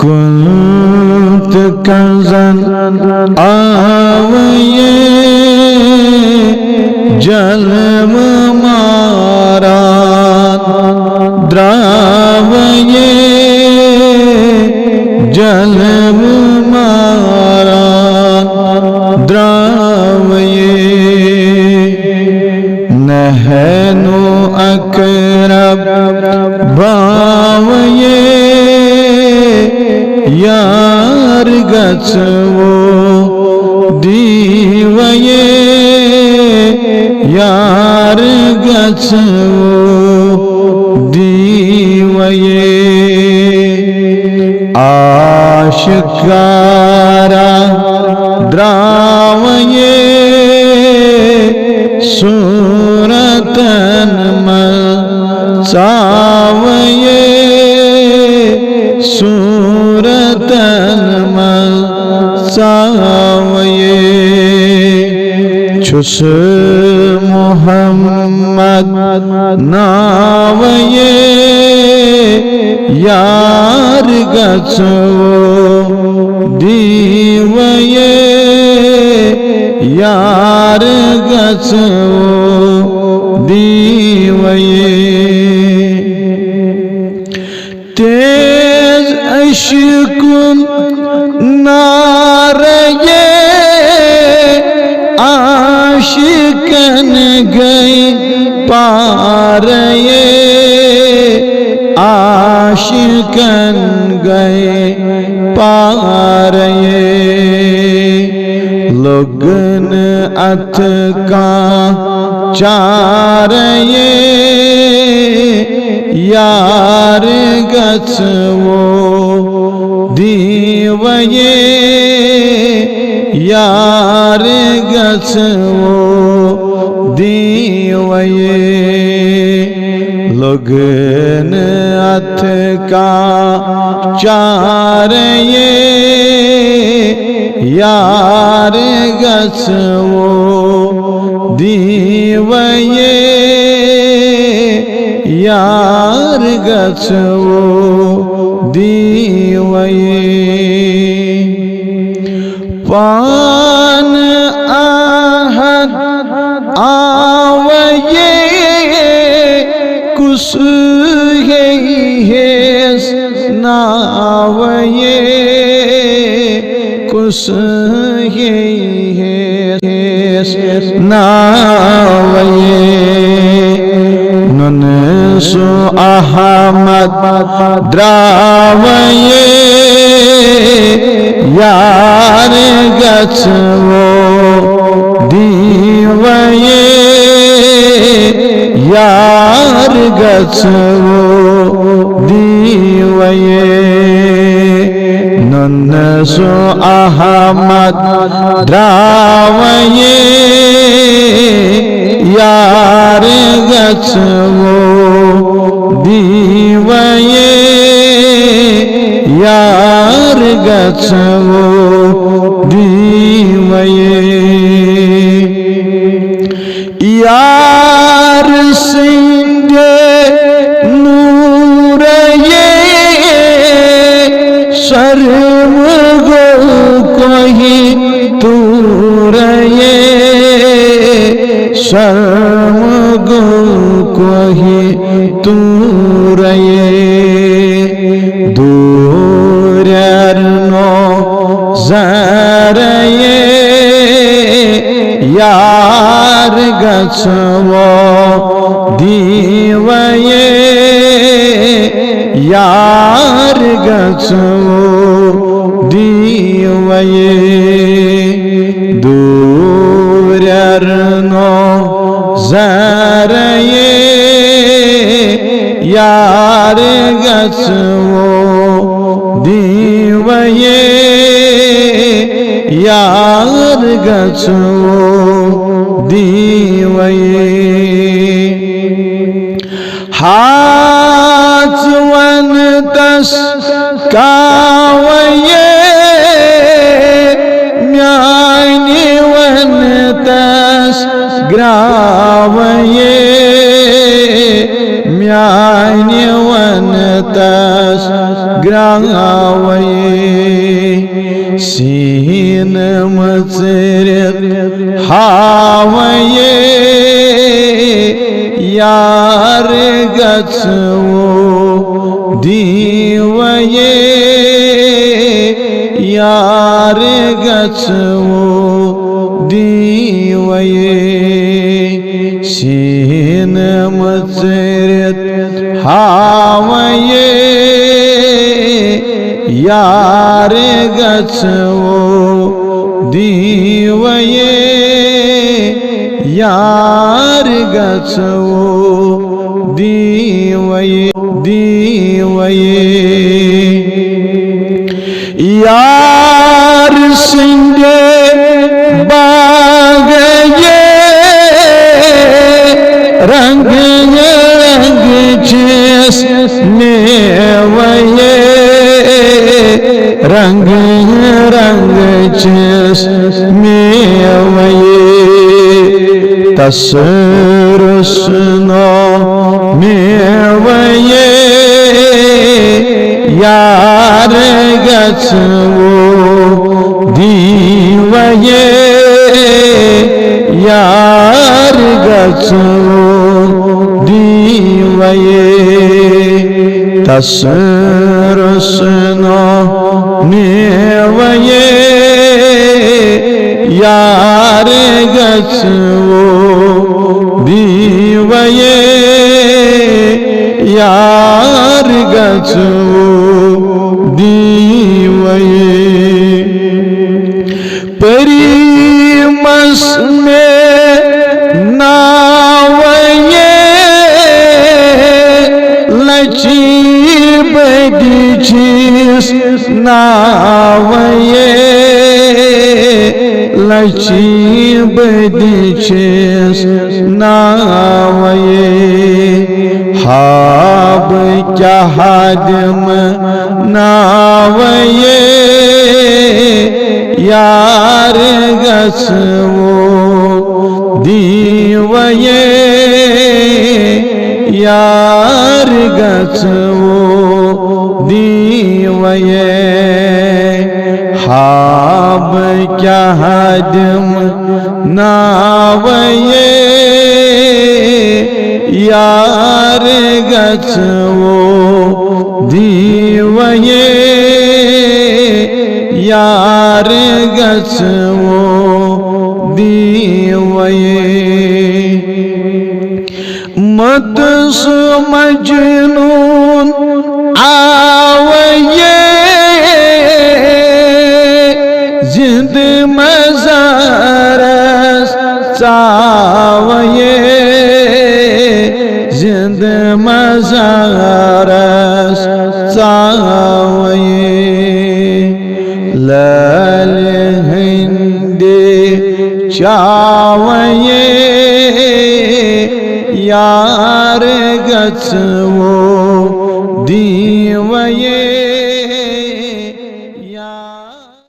كنت كنزا آوية جلم ماران دراوية جلم ماران دراوية نحن أقرب باوية یار گچو دیویے یار گچو دیویے آشکارا دراویے صورتن ملچاویے صورتن ملچاویے چھس محمد ناویے یار گچو دیویے یار گچو دیویے تیز عشقن نارے عاشقن گئی پارے عاشقن گئی پارے لگن اتکا چارے یار گچو دیویے یار گچو دیویے لگن اتکا چارے یار گچو دیویے یار گچو دیویے پان آہد آویے کس ہیس ناویے کس ہیس ناویے ننسو احمد دراویے یار گچو دیویے یار گچو دیویے ننسو احمد دراویے یار گچو دیویے یار گچو دیویے یار سنگ نورے شرم گو کوئی تورے شرم گو کوئی تورے دوررنو زرے یار گچو دیویے یار گچو دیویے دوررنو زرے یار گچو دیویے یار گچو دیویے ہاتھ ون تس کاویے میانی ون تس گراویے میانی one tas gravaye sin matsiret havaye yar gatsu divaye yar gatsu divaye sin matsiret havaye yar gatsu divaye yar gatsu divaye yar sinde bagaye rang rang chis mevaye rang rang chis mevaye tasrusno mevaye yar gatsu divaye yar gatsu divaye tasrusno mevaye yar gatsu divaye yar gatsu divaye perimas me navaye lachi bedichis navaye lachi bedichis navaye hab kya hadim navaye yar gatsu divaye yar gatsu divaye hab kya hadim navaye yar gatsu divaye yar gatsu divaye matus majnun avaye zind mazaras chavaye zind mazaras chavaye lal hindi chavaye yar gatsu divaye